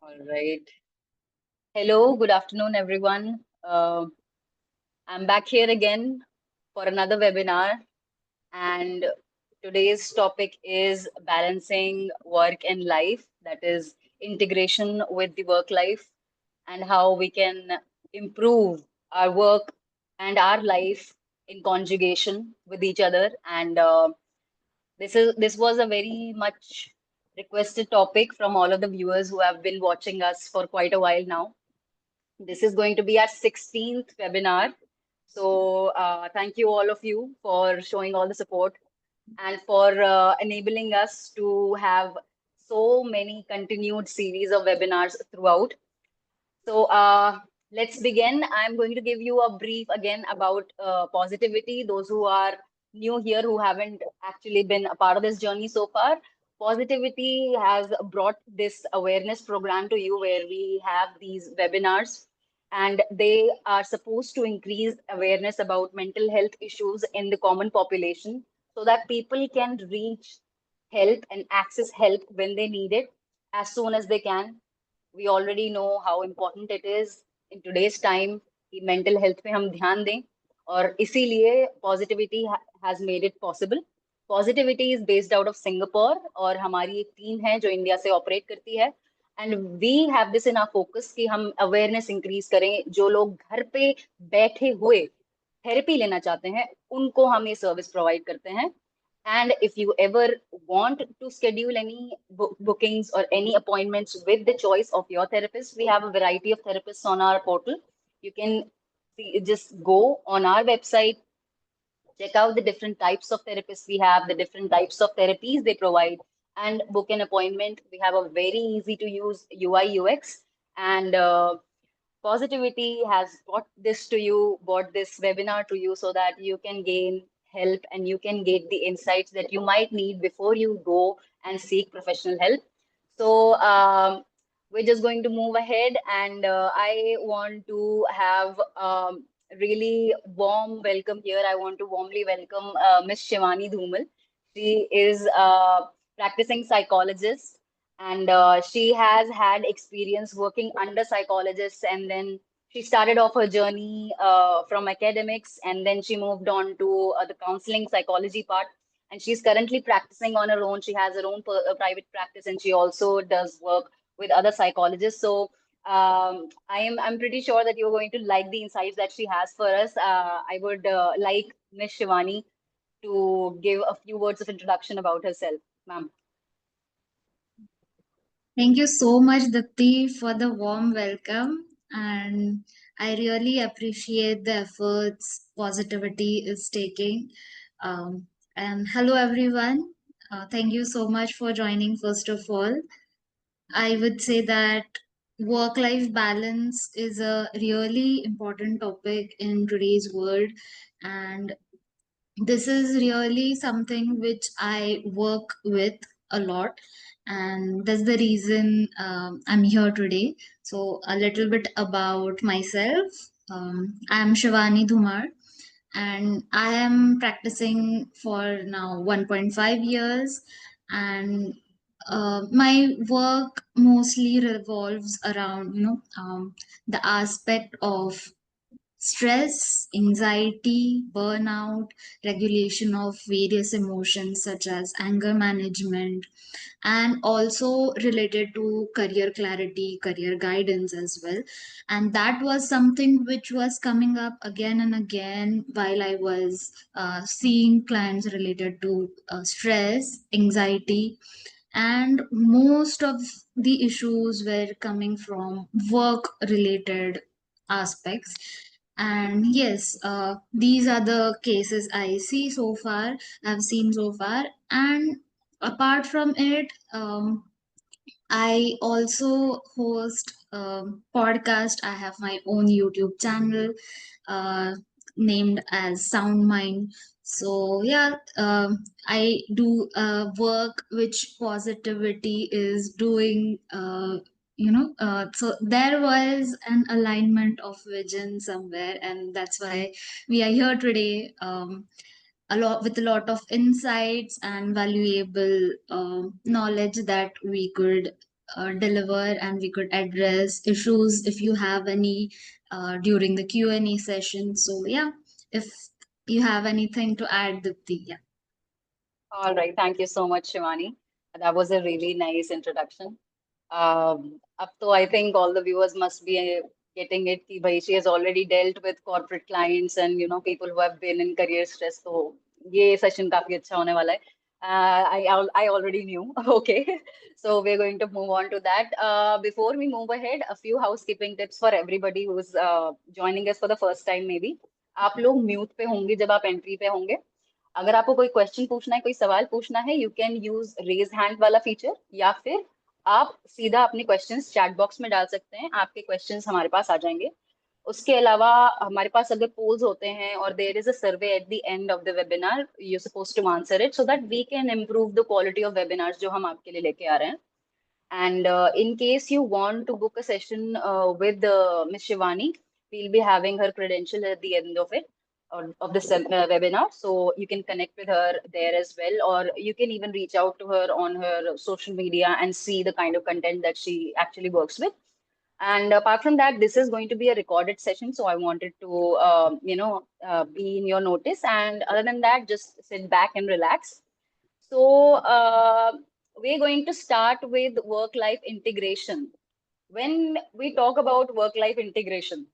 All right. Hello, good afternoon, everyone. I'm back here again for another webinar, and today's topic is balancing work and life, that is, integration with the work life, and how we can improve our work and our life in conjugation with each other. And this was a very much requested topic from all of the viewers who have been watching us for quite a while now. This is going to be our 16th webinar. So thank you all of you for showing all the support and for enabling us to have so many continued series of webinars throughout. So let's begin. I'm going to give you a brief again about positivity. Those who are new here, who haven't actually been a part of this journey so far, Positivity has brought this awareness program to you where we have these webinars and they are supposed to increase awareness about mental health issues in the common population so that people can reach help and access help when they need it as soon as they can. We already know how important it is in today's time कि mental health पे हम ध्यान दें और इसीलिए positivity has made it possible. Positivity is based out of Singapore और हमारी एक टीम है जो इंडिया से ऑपरेट करती है and we have this in our focus कि हम अवेयरनेस इंक्रीज करें. जो लोग घर पे बैठे हुए थेरेपी लेना चाहते हैं उनको हम ये सर्विस प्रोवाइड करते हैं. And if you ever want to schedule any bookings or any appointments with the choice of your therapist, we have a variety of therapists on our portal. You can just go on our website, check out the different types of therapists we have, the different types of therapies they provide, and book an appointment. We have a very easy to use UI UX, and Positivity has brought this webinar to you so that you can gain help and you can get the insights that you might need before you go and seek professional help. So we're just going to move ahead, and I want to have really warm welcome here. I want to warmly welcome Miss Shivani Dhumal. She is a practicing psychologist and she has had experience working under psychologists, and then she started off her journey from academics, and then she moved on to the counseling psychology part, and she's currently practicing on her own. She has her own private practice, and she also does work with other psychologists. So I'm pretty sure that you're going to like the insights that she has for us. I would like Miss Shivani to give a few words of introduction about herself, ma'am. Thank you so much, Dipti, for the warm welcome. And I really appreciate the efforts positivity is taking. And hello, everyone. Thank you so much for joining, first of all. I would say that work life balance is a really important topic in today's world. And this is really something which I work with a lot, and that's the reason I'm here today. So, a little bit about myself. I'm Shivani Dhumar, and I am practicing for now 1.5 years, and my work mostly revolves around the aspect of stress, anxiety, burnout, regulation of various emotions such as anger management, and also related to career clarity, career guidance as well. And that was something which was coming up again and again while I was seeing clients related to stress, anxiety, and most of the issues were coming from work related aspects. And yes, these are the cases I see so far, I've seen so far. And apart from it, I also host a podcast. I have my own YouTube channel uh, named as Sound Mind. So yeah, I do work which positivity is doing. So there was an alignment of vision somewhere, and that's why we are here today. A lot with a lot of insights and valuable knowledge that we could deliver and we could address issues if you have any during the Q&A session. So yeah, if you have anything to add, Dipti, yeah. All right. Thank you so much, Shivani. That was a really nice introduction. Up to I think all the viewers must be getting it कि भाई she has already dealt with corporate clients and people who have been in career stress. तो ये session काफी अच्छा होने वाला है. I already knew. Okay, so we're going to move on to that. Before we move ahead, a few housekeeping tips for everybody who's joining us for the first time maybe. आप लोग mute पे होंगे जब आप entry पे होंगे. अगर आपको कोई क्वेश्चन पूछना है, कोई सवाल पूछना है, you can use raise hand वाला फीचर, या फिर आप सीधा अपने क्वेश्चंस चैट बॉक्स में डाल सकते हैं. आपके क्वेश्चंस हमारे पास आ जाएंगे. उसके अलावा हमारे पास अगर पोल्स होते हैं और there is a survey at the end of the webinar, you suppose to answer it so that we can improve the quality of webinars जो हम आपके लिए लेके आ रहे हैं. And in case you want to book a session with Ms. Shivani, we'll be having her credential at the end of it, or of this webinar. So you can connect with her there as well, or you can even reach out to her on her social media and see the kind of content that she actually works with. And apart from that, this is going to be a recorded session, so I wanted to, be in your notice. And other than that, just sit back and relax. So, we're going to start with work-life integration. When we talk about work-life integration,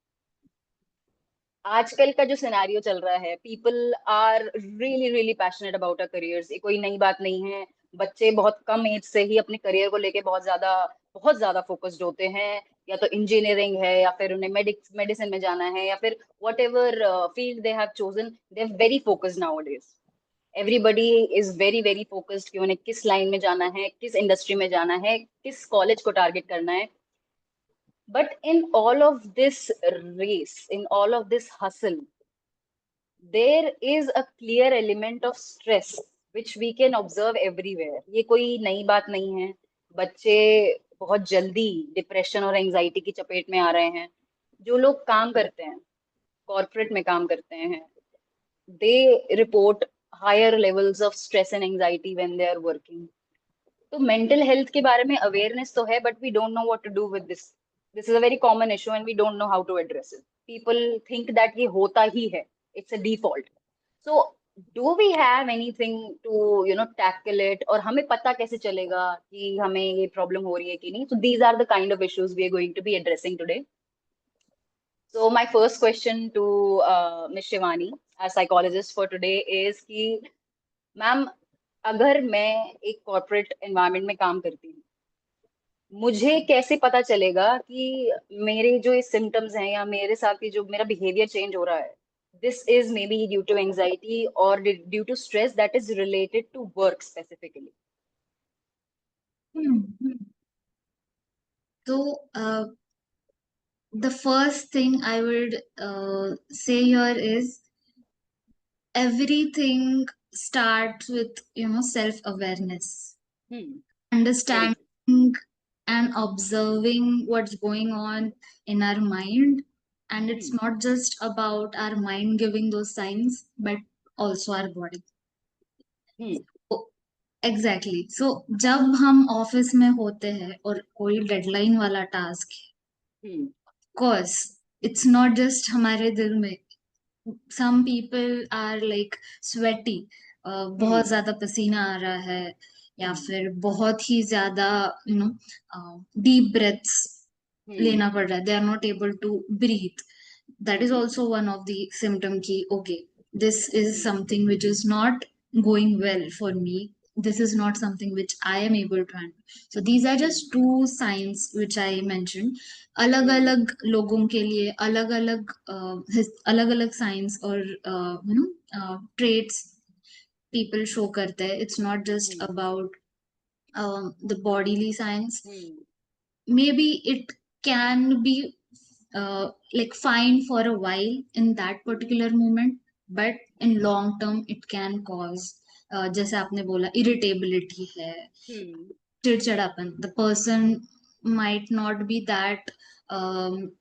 आजकल का जो scenario चल रहा है, people are really really passionate about a careers. ये कोई नई बात नहीं है. बच्चे बहुत कम एज से ही अपने करियर को लेके बहुत ज्यादा फोकस्ड होते हैं. या तो इंजीनियरिंग है, या फिर उन्हें मेडिसिन में जाना है, या फिर whatever field they have chosen, they are very focused nowadays. Everybody is very very focused कि उन्हें किस लाइन में जाना है, किस इंडस्ट्री में जाना है, किस कॉलेज को टारगेट करना है. But in all of this race, in all of this hustle, there is a clear element of stress which we can observe everywhere. ये कोई नई बात नहीं है. बच्चे बहुत जल्दी डिप्रेशन और एंजाइटी की चपेट में आ रहे हैं. जो लोग काम करते हैं, कॉर्पोरेट में काम करते हैं, they report higher levels of stress and anxiety when they are working. तो मेंटल हेल्थ के बारे में अवेयरनेस तो है, but we don't know what to do with this. This is a very common issue and we don't know how to address it. People think that ये होता ही है, it's a default. So do we have anything to tackle it, और हमें पता कैसे चलेगा कि हमें ये प्रॉब्लम हो रही है कि नहीं. So these are the kind of issues we are going to be addressing today. So my first question to Ms. Shivani, as psychologist for today, is कि मैम, अगर मैं एक कॉर्पोरेट एनवायरनमेंट में काम करती हूँ, मुझे कैसे पता चलेगा कि मेरे जो ये सिम्टम्स हैं, या मेरे साथ ये जो मेरा बिहेवियर चेंज हो रहा है, this is maybe due to anxiety और due to stress that is related to work specifically. Hmm. So, the first thing I would say here is everything starts with, self-awareness, very understanding and observing what's going on in our mind. And it's true. not just about our mind giving those signs, but also our body. Exactly. So जब हम office में होते हैं और कोई deadline वाला task है, course it's not just हमारे दिल में. Some people are like sweaty, बहुत ज्यादा पसीना आ रहा है, या फिर बहुत ही ज्यादा डीप ब्रेथ्स लेना पड़ रहा है. They are not able to breathe. That is also one of the symptom ki okay, this is something which is not going well for me. This is not something which I am able to handle. So these are just two signs which I mentioned. अलग अलग लोगों के लिए अलग अलग अलग अलग science और traits people show करते हैं. It's not just about the bodily signs. Maybe it can be like fine for a while in that particular moment, but in long term it can cause जैसे आपने बोला irritability है, चिड़चिड़ापन. The person might not be that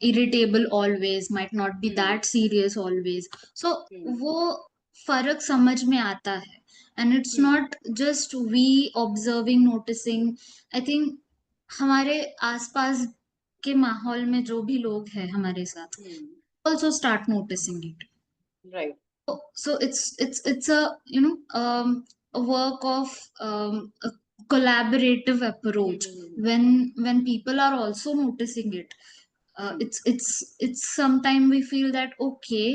irritable always, might not be that serious always. So वो फर्क समझ में आता है. And it's not just we observing, noticing. I think हमारे आसपास के माहौल में जो भी लोग हैं हमारे साथ, also start noticing it. Right. So it's a, a work of a collaborative approach. When people are also noticing it, it's sometime we feel that okay,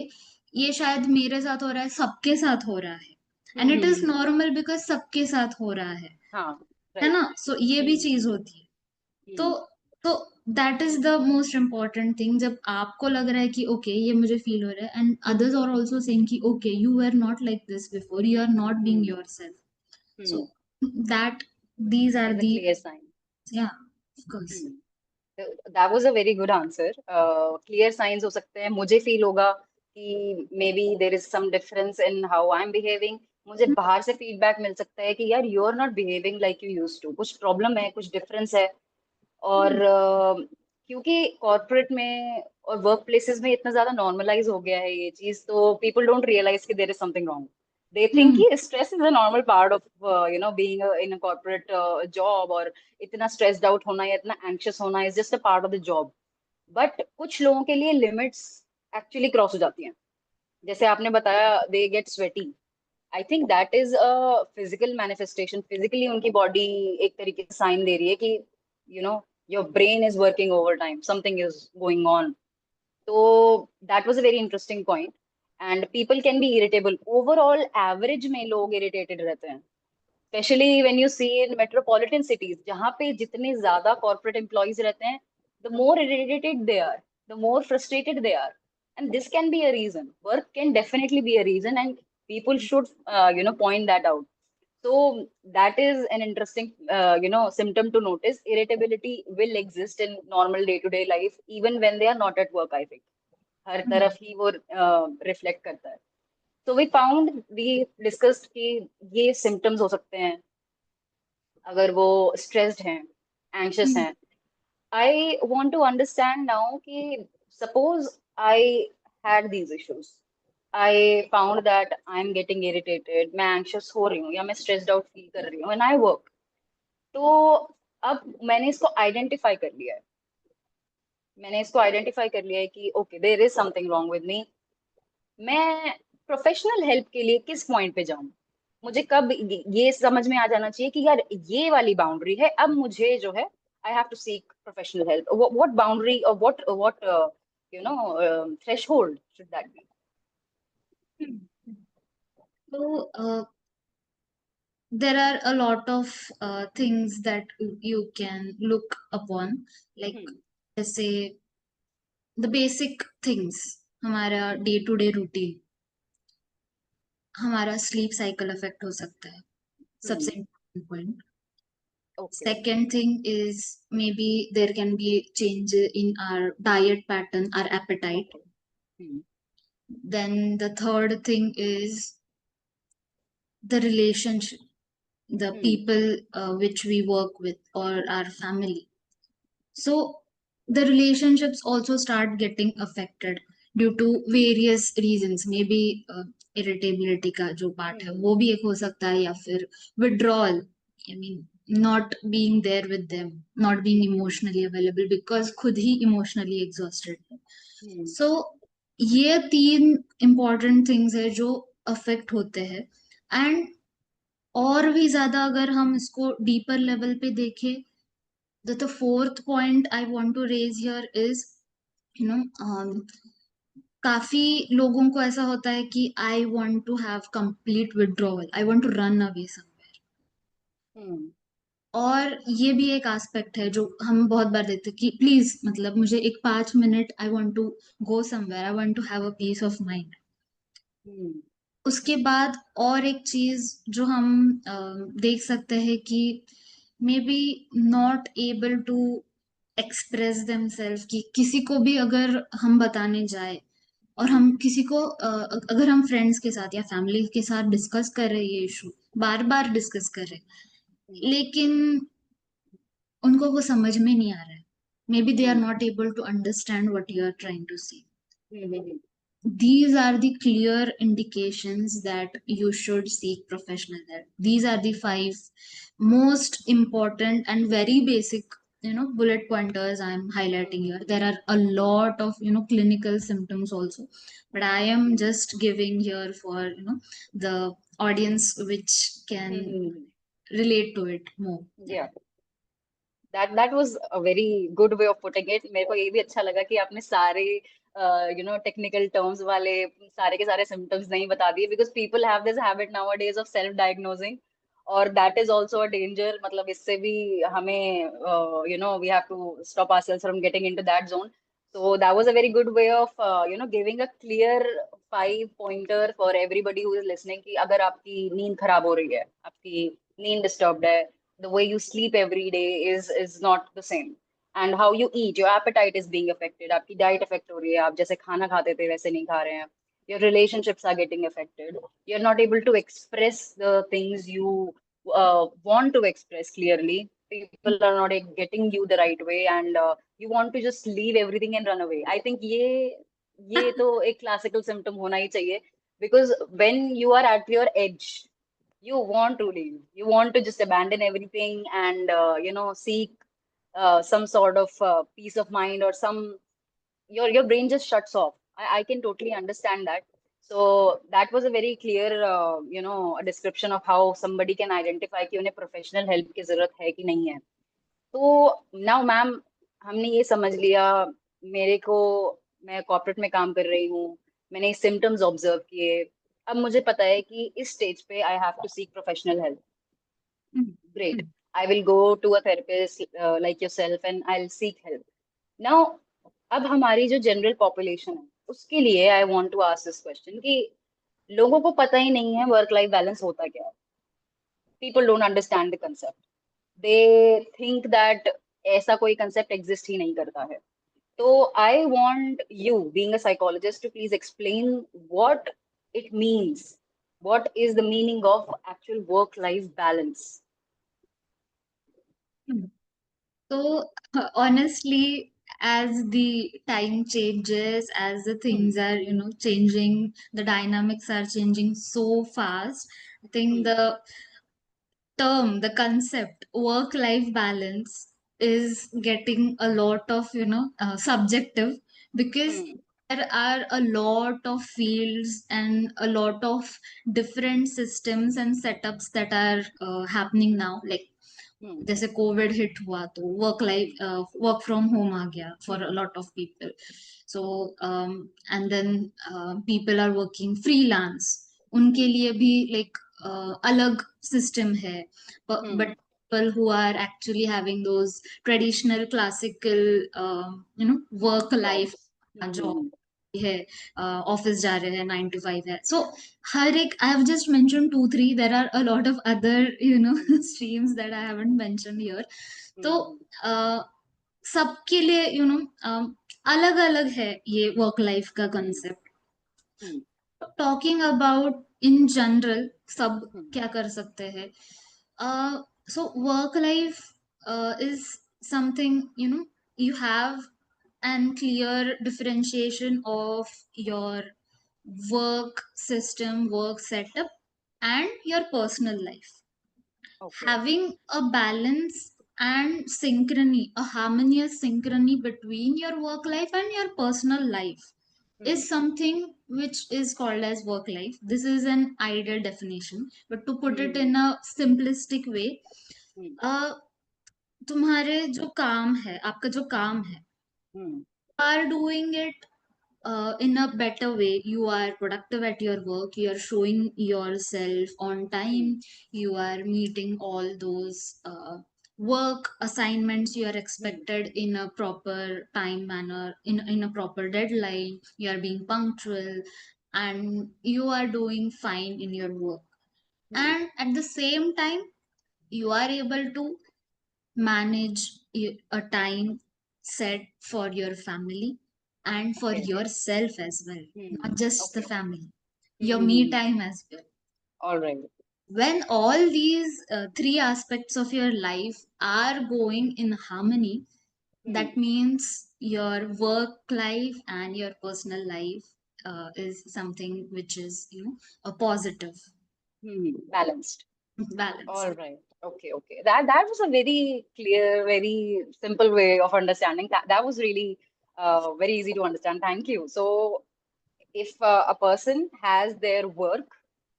ये शायद मेरे साथ हो रहा है, सबके साथ हो रहा है, and it is normal because सबके साथ हो रहा हाँ, है right. ना? सो ये भी चीज होती है। तो तो that is the most important thing, जब आपको लग रहा है कि ओके ये मुझे फील हो रहा है, and others are also saying कि okay you are not like this before, you are not being yourself, so that these are Is a the, clear sign. Yeah of course. That was a very good answer. Clear signs हो सकते हैं, मुझे feel होगा कि maybe there is some difference in how I am behaving. मुझे बाहर से feedback मिल सकता है कि यार you are not behaving like you used to, कुछ प्रॉब्लम है, कुछ डिफरेंस है। और क्योंकि कॉर्पोरेट में और वर्क प्लेसेस में इतना ज्यादा नॉर्मलाइज हो गया है ये चीज, तो पीपल डोंट रियलाइज कि there is something wrong. They think कि stress is a normal part of being in a corporate job, और इतना स्ट्रेस्ड आउट होना या इतना एंग्शियस होना is just a part of the job. But कुछ लोगों के लिए लिमिट्स एक्चुअली क्रॉस हो जाती हैं। जैसे आपने बताया they get sweaty, I think that is a physical manifestation. Physically उनकी बॉडी एक तरीके से साइन दे रही है कि you know your brain is working overtime, something is going on. तो that was a very interesting point. And people can be irritable, overall average में लोग इरिटेटेड रहते हैं, especially when you see in metropolitan cities, जहाँ पे जितने ज्यादा corporate employees रहते हैं, the more irritated they are, the more frustrated they are. And this can be a reason, work can definitely be a reason, and people should point that out. So that is an interesting symptom to notice. Irritability will exist in normal day to day life even when they are not at work, I think हर तरफ ही वो reflect करता है। So we found, we discussed कि ये symptoms हो सकते हैं अगर वो stressed हैं, anxious हैं। I want to understand now कि suppose I had these issues, I found that I'm getting irritated, मैं anxious हो रही हूँ या मैं stressed out feel कर रही हूँ when I work। तो अब मैंने इसको आइडेंटिफाई कर लिया है, मैंने इसको आइडेंटिफाई कर लिया है कि okay there is something wrong with me. मैं प्रोफेशनल हेल्प के लिए किस पॉइंट पे जाऊं? मुझे कब ये समझ में आ जाना चाहिए कि यार ये वाली बाउंड्री है, अब मुझे जो है I have to seek professional help? What boundary और what threshold should that be? So there are a lot of things that you can look upon, like जैसे the basic things, हमारा डे टू डे रूटीन, हमारा sleep cycle affect हो सकता है, सबसे important point. Okay. Second thing is maybe there can be change in our diet pattern, our appetite. Then the third thing is the relationship, the people which we work with, or our family. So the relationships also start getting affected due to various reasons. Maybe irritability का जो part है वो भी एक हो सकता है, या फिर withdrawal, I mean not being there with them, not being emotionally available because खुद ही emotionally exhausted है। So ये तीन important things है जो affect होते हैं। एंड और भी ज्यादा अगर हम इसको डीपर लेवल पे देखें, the fourth point I want to raise here is, you know, काफी लोगों को ऐसा होता है कि I want to have complete withdrawal, I want to run away somewhere। और ये भी एक एस्पेक्ट है जो हम बहुत बार देखते हैं कि प्लीज मतलब मुझे एक 5 minute, I want to go somewhere, I want to have a piece of mind. उसके बाद और एक चीज जो हम देख सकते हैं कि maybe not able to express themselves, कि किसी को भी अगर हम बताने जाए और हम किसी को अगर हम फ्रेंड्स के साथ या फैमिली के साथ डिस्कस कर रहे हैं ये इशू, बार बार डिस्कस कर रहे हैं, लेकिन उनको वो समझ में नहीं आ रहा है, maybe they are not able to understand what you are trying to say. These are the clear indications that you should seek professional help. These are the five most important and very basic bullet pointers I'm highlighting here. Hmm. There are a lot of clinical symptoms also, but I am Hmm. just giving here for the audience which can Hmm. relate to it more. Yeah. Yeah. That was a very good way of putting it. मेरे को ये भी अच्छा लगा कि आपने सारे technical terms वाले सारे के सारे सिम्टम्स नहीं बता दिए, because people have this habit nowadays of self diagnosing, और that is also a danger. मतलब इससे भी हमें we have to stop ourselves from getting into that zone. So that was a very good way of giving a clear 5 pointer for everybody who is listening कि अगर आपकी नींद खराब हो रही है, आपकी नींद disturbed है, the way you sleep every day is not the same, and how you eat, your appetite is being affected, आपकी diet affect हो रही है, आप जैसे खाना खाते थे वैसे नहीं खा रहे हैं, your relationships are getting affected, you're not able to express the things you want to express clearly, people are not getting you the right way, and you want to just leave everything and run away. I think ये तो एक classical symptom होना ही चाहिए, because when you are at your edge, you want to leave. You want to just abandon everything and seek some sort of peace of mind, or some your brain just shuts off. I can totally understand that. So that was a very clear a description of how somebody can identify कि उन्हें professional help की जरूरत है कि नहीं है. तो now ma'am, हमने ये समझ लिया. मेरे को मैं कॉर्पोरेट में काम कर रही हूँ, मैंने सिम्टम्स ऑब्जर्व किए. अब मुझे पता है कि इस स्टेज पे I have to seek professional help. Mm. Great. I will go to a therapist like yourself and I will seek help. Now अब हमारी जो जनरल पॉपुलेशन है उसके लिए I want to ask this question कि लोगों को पता ही नहीं है वर्क लाइफ बैलेंस होता क्या है. People don't understand the concept. They think that ऐसा कोई कंसेप्ट एग्जिस्ट ही नहीं करता है. So I want you, being a psychologist, to please explain what it means. What is the meaning of actual work-life balance? Mm. So, honestly, as the time changes, as the Hmm. things are, changing, the dynamics are changing so fast, I think Hmm. the concept, work-life balance is getting a lot of, subjective, because Hmm. there are a lot of fields and a lot of different systems and setups that are happening now. Like Hmm. जैसे Covid hit हुआ तो work from home आ गया for a Hmm. Lot of people. So and then people are working freelance, उनके Hmm. लिए भी like अलग system है. Hmm. But people who are actually having those traditional classical work life Jobs. job Hmm. है, office जा रहे हैं, 9 to 5 है. सो हर एक, I have just mentioned 2 3, there are a lot of other Hmm. streams that I haven't mentioned here. तो Hmm. सबके लिए अलग अलग है ये वर्क लाइफ का Hmm. Concept. Hmm. Talking about in general सब Hmm. क्या कर सकते हैं. So work life is something, you have an clear differentiation of your work system, work setup, and your personal life. Okay. Having a balance and synchrony, a harmonious synchrony between your work life and your personal life Hmm. is something which is called as work life. This is an ideal definition, but to put it Hmm. in a simplistic way, Hmm. uh, तुम्हारे जो काम है, आपका जो काम है, Hmm. are doing it in a better way. You are productive at your work, you are showing yourself on Hmm. time, you are meeting all those work assignments, you are Hmm. expected in a proper time manner, in a proper deadline, you are being punctual, and you are doing fine in your work. Hmm. And at the same time, you are able to manage a time set for your family and for Okay. yourself as well, Hmm. not just the Okay. family, your me Hmm. time as well. All right. When all these three aspects of your life are going in harmony, Hmm. that means your work life and your personal life is something which is, a positive Hmm. Balanced. All balance. right. Okay. That was a very clear, very simple way of understanding. That was really very easy to understand. Thank you. So if a person has their work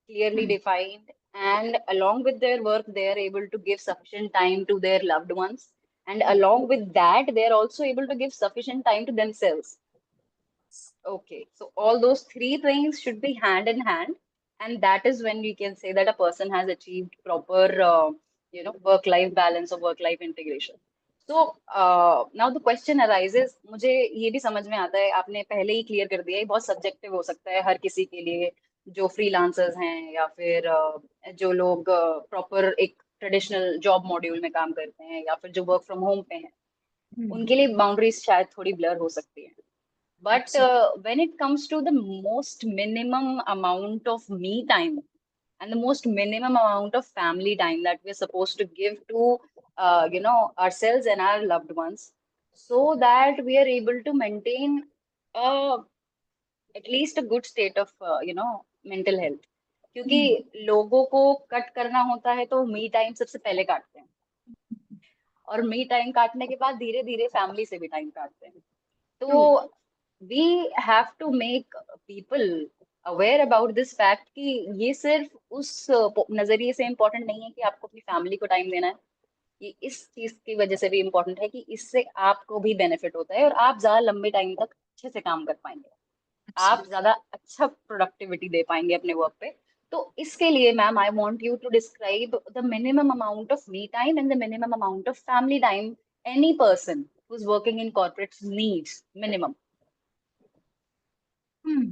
clearly Hmm. defined, and along with their work they are able to give sufficient time to their loved ones, and Hmm. along with that they are also able to give sufficient time to themselves. Okay, so all those three things should be hand in hand, and that is when we can say that a person has achieved proper, work-life balance or work-life integration. So now the question arises, मुझे ये भी समझ में आता है, आपने पहले ही clear कर दिया, ये बहुत सब्जेक्टिव हो सकता है हर किसी के लिए, जो फ्रीलांसर्स हैं या फिर जो लोग प्रॉपर एक ट्रेडिशनल जॉब मॉड्यूल में काम करते हैं या फिर जो वर्क फ्रॉम होम पे हैं, Hmm. उनके लिए बाउंड्रीज शायद थोड़ी ब्लर हो सकती हैं. But Absolutely. when it comes to the most minimum amount of me time and the most minimum amount of family time that we're supposed to give to, ourselves and our loved ones, so that we are able to maintain uh, at least a good state of, mental health. क्योंकि Hmm. लोगों को cut करना होता है तो me time सबसे पहले काटते हैं, और मी टाइम काटने के बाद धीरे धीरे फैमिली से भी टाइम काटते हैं. True. तो we have to make people aware about this fact कि ये सिर्फ उस नजरिए से इम्पोर्टेंट नहीं है कि आपको अपनी फैमिली को टाइम देना है. ये इस चीज की वजह से भी इम्पोर्टेंट है कि इससे आपको भी बेनिफिट होता है और आप ज्यादा लंबे टाइम तक अच्छे से काम कर पाएंगे, आप Absolutely. ज्यादा अच्छा प्रोडक्टिविटी दे पाएंगे अपने वर्क पे. तो इसके लिए ma'am I want you to describe the minimum amount of me time and the minimum amount of family time any person who is working in corporate needs minimum. Hmm.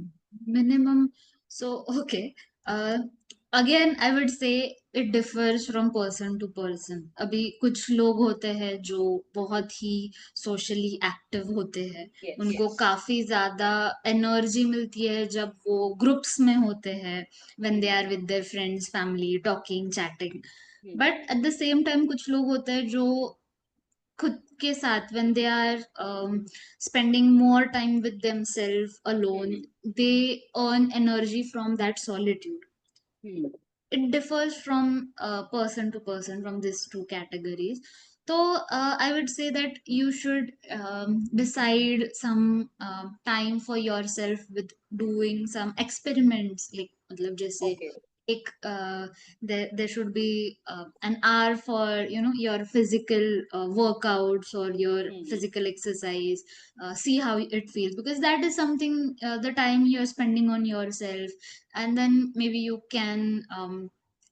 Minimum. So, okay. Again, I would say it differs from person to person. अभी कुछ लोग होते हैं जो बहुत ही socially active होते हैं. Yes. उनको काफी ज्यादा एनर्जी मिलती है जब वो ग्रुप्स में होते हैं, when they Hmm. are with their friends, family, talking, chatting. Hmm. But at the same time कुछ लोग होते हैं जो खुद के साथ when they are spending more time with themselves alone, Hmm. they earn energy from that solitude. Hmm. It differs from person to person from these two categories. So I would say that you should decide some time for yourself with doing some experiments, like मतलब जैसे Okay. एक there should be an hour for your physical workouts or your Hmm. physical exercise. See how it feels, because that is something, the time you're spending on yourself. And then maybe you can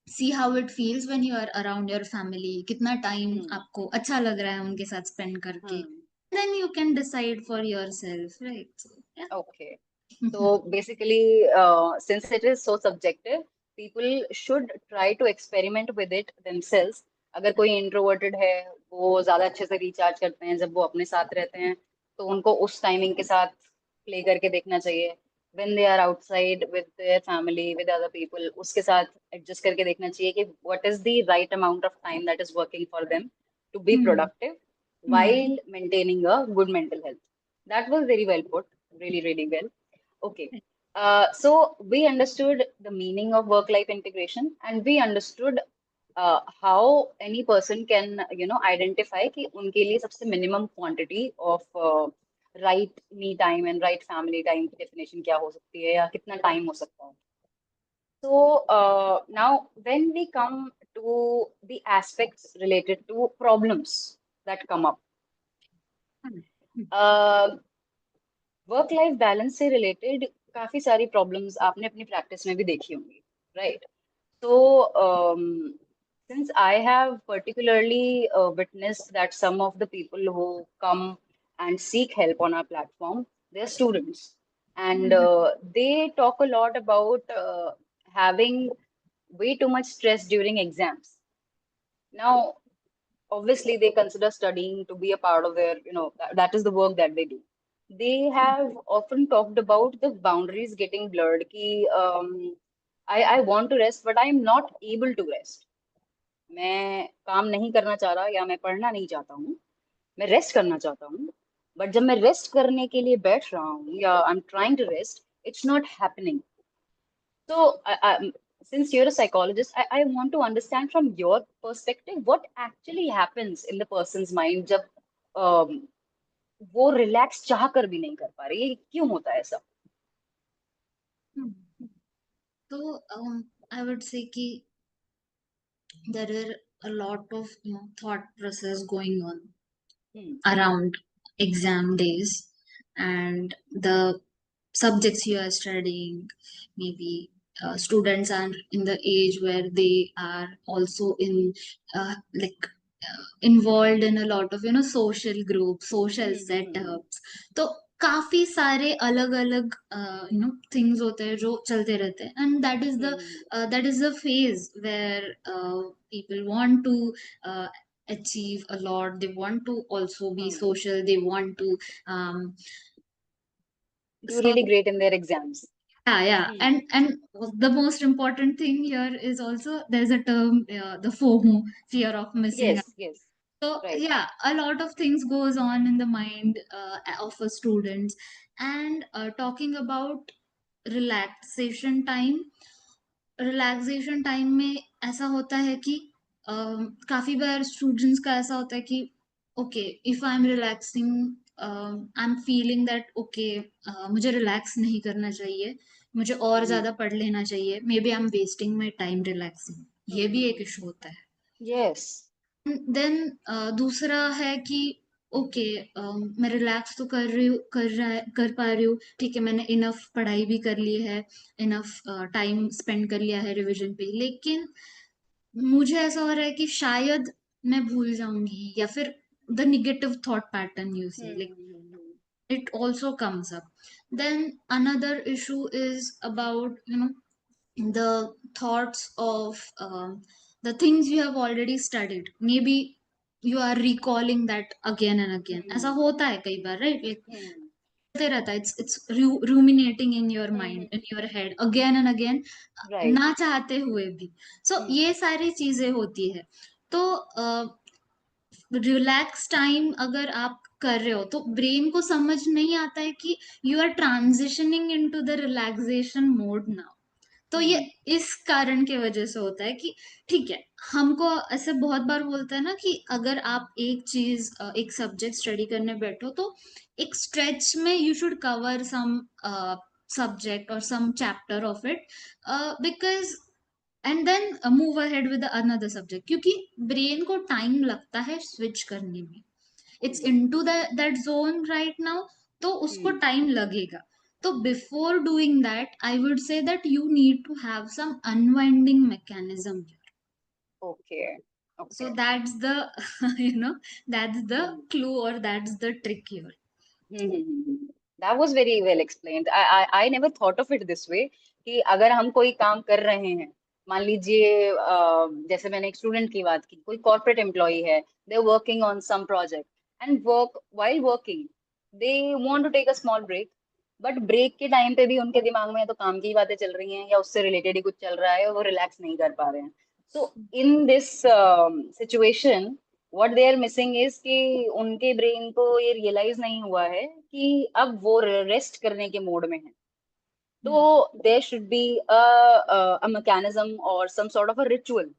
see how it feels when you are around your family, कितना time Hmm. आपको अच्छा लग रहा है उनके साथ spend करके. Hmm. Then you can decide for yourself, right? So, yeah. Okay. So basically, since it is so subjective, people should try to experiment with it themselves. अगर कोई इंट्रोवर्टेड है, वो ज्यादा अच्छे से रिचार्ज करते हैं जब वो अपने साथ रहते हैं, तो उनको उस टाइमिंग के साथ प्ले करके देखना चाहिए. When they are outside with their family, with other people, उसके साथ एडजस्ट करके देखना चाहिए कि what is the right amount of time that is working for them to be Hmm. productive Hmm. while maintaining a good mental health. That was very well put, really, really well. Okay. So we understood the meaning of work-life integration, and we understood how any person can, identify कि उनके लिए सबसे minimum quantity of right me time and right family time की definition क्या हो सकती है या कितना time हो सकता है. So now when we come to the aspects related to problems that come up, Hmm. Hmm. uh, work life balance से रिलेटेड काफी सारी प्रॉब्लम्स आपने अपनी प्रैक्टिस में भी देखी होंगी, right? So, since I have particularly witnessed that some of the people who come and seek help on our platform, they're students, and Hmm. they talk a lot about having way too much stress during exams. Now, obviously, they consider studying to be a part of their, that is the work that they do. They have often talked about the boundaries getting blurred. Ki, I want to rest, but I am not able to rest. मैं काम नहीं करना चाह रहा या मैं पढ़ना नहीं चाहता हूँ, मैं रेस्ट करना चाहता हूँ, बट जब मैं रेस्ट करने के लिए बैठ रहा हूँ या I am trying to rest, it's not happening. So since you're a psychologist, I want to understand from your perspective what actually happens in the person's mind जब वो रिलैक्स चाह कर भी नहीं कर पा रही, ये क्यों होता है ऐसा? Hmm. So, I would say कि there are a lot of thought process going on hmm around exam days and the subjects you are studying. Maybe students are in the age where they are also in like involved in a lot of social groups, social hmm setups. तो काफी सारे अलग अलग things होते हैं जो चलते रहते हैं, and hmm that is the phase where people want to uh, achieve a lot. They want to also be hmm social. They want to um, do really great in their exams. yeah, hmm and the most important thing here is also there's a term, the FOMO, fear of missing out. Yes, yes, So right. yeah, a lot of things goes on in the mind of a student. And talking about relaxation time, relaxation time में ऐसा होता है कि काफी बार students का ऐसा होता है कि okay, if I am relaxing, I am feeling that okay, मुझे रिलैक्स नहीं करना चाहिए, मुझे और हम्म ज्यादा पढ़ लेना चाहिए, maybe I am wasting my time relaxing. ये भी एक इशू होता है। Yes. देन दूसरा है कि ओके, मैं रिलैक्स तो कर रही हूँ, कर पा रही हूँ, ठीक है, मैंने इनफ पढ़ाई भी कर ली है, इनफ टाइम स्पेंड कर लिया है रिवीजन पे, लेकिन मुझे ऐसा हो रहा है कि शायद मैं भूल जाऊंगी, या फिर the negative thought pattern you see, like hmm it also comes up. Then another issue is about the thoughts of the things you have already studied. Maybe you are recalling that again and again. ऐसा हम्म होता है कई बार, right? Like, हम्म चलते रहता है, it's ruminating in your mind, hmm in your head again and again, right. ना चाहते हुए भी। So हम्म ये सारी चीजें होती है। तो रिलैक्स टाइम अगर आप कर रहे हो तो ब्रेन को समझ नहीं आता है कि you are transitioning into the relaxation mode now. तो ये हम्म इस कारण के वजह से होता है कि ठीक है, हमको ऐसे बहुत बार बोलता है ना कि अगर आप एक चीज एक सब्जेक्ट स्टडी करने बैठो तो एक स्ट्रेच में you should cover some subject और some chapter of it, because and then move ahead with another subject, क्योंकि ब्रेन को टाइम लगता है स्विच करने में। It's hmm into that zone right now, तो उसको हम्म टाइम लगेगा। तो before doing that I would say that you need to have some unwinding mechanism. Okay So okay that's the that's the hmm clue, or that's the trick here. That was very well explained. I never thought of it this way कि अगर हम कोई काम कर रहे हैं, मान लीजिए जैसे मैंने एक स्टूडेंट की बात की, कोई कॉर्पोरेट एम्प्लॉय है, they working on some project and work while working they want to take a small break, but break के टाइम पे भी उनके दिमाग में या तो काम की बातें चल रही हैं या उससे रिलेटेड ही कुछ चल रहा है और वो रिलैक्स नहीं कर पा रहे हैं। So in this situation what they are missing is कि उनके ब्रेन को ये रियलाइज नहीं हुआ है कि अब वो रेस्ट करने के मोड में है। Hmm. तो there should be a mechanism और some sort of a ritual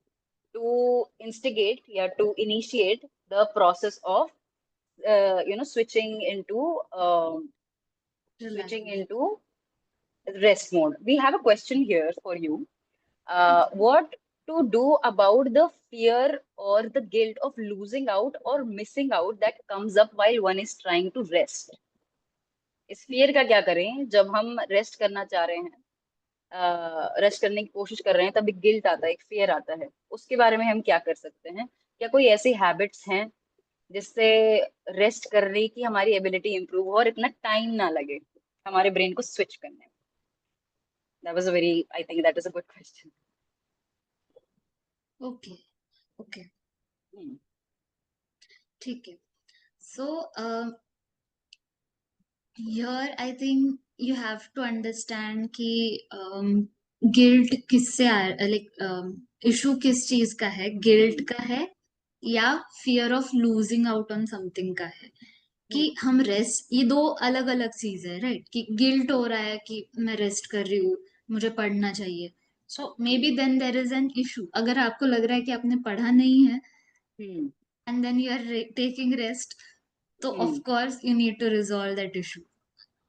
to instigate या to initiate the process of switching into switching Relaxation. into rest mode. We have a question here for you. Okay. What to do about the fear or the guilt of losing out or missing out that comes up while one is trying to rest? इस fear का क्या करें जब हम rest करना चाह रहे हैं, रेस्ट करने की कोशिश कर रहे हैं, तभी गिल्ट आता है, एक फियर आता है, उसके बारे में हम क्या कर सकते हैं? क्या कोई ऐसी हैबिट्स हैं जिससे रेस्ट करने की हमारी एबिलिटी इंप्रूव हो और इतना टाइम ना लगे हमारे ब्रेन को स्विच करने में? That was a very, I think that is a good question. Okay. Okay. Hmm. ठीक है। So here I think you have to understand कि गिल्ट किससे आ, लाइक इशू किस चीज का है, गिल्ट Hmm. का है या fear of losing out on something का है। कि Hmm. हम रेस्ट, ये दो अलग अलग चीज है, राइट? कि गिल्ट Hmm. हो रहा है कि मैं रेस्ट कर रही हूँ, मुझे पढ़ना चाहिए, So maybe then there is an issue. अगर आपको लग रहा है कि आपने पढ़ा नहीं है हम्म and then you are taking rest, तो of hmm course you need to resolve that issue.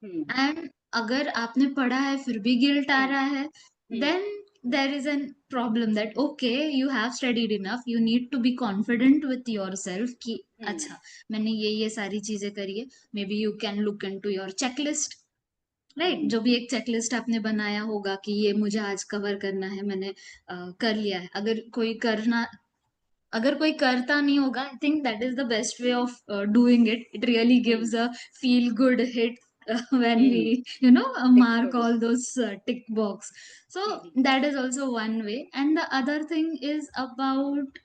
Hmm and अगर आपने पढ़ा है फिर भी गिल्ट आ हम्म रहा है, hmm then there is an problem that okay you have studied enough, you need to be confident with yourself कि hmm अच्छा मैंने ये सारी चीजें करी है. Maybe you can look into your checklist, right? Hmm जो भी एक चेकलिस्ट आपने बनाया होगा कि ये मुझे आज कवर करना है, मैंने कर लिया है. अगर कोई करता नहीं होगा, आई think that is the best way of doing it. It really gives hmm a feel good hit when we hmm mark बिल्कुल. all those tick box. So hmm that is also one way. And the other thing is about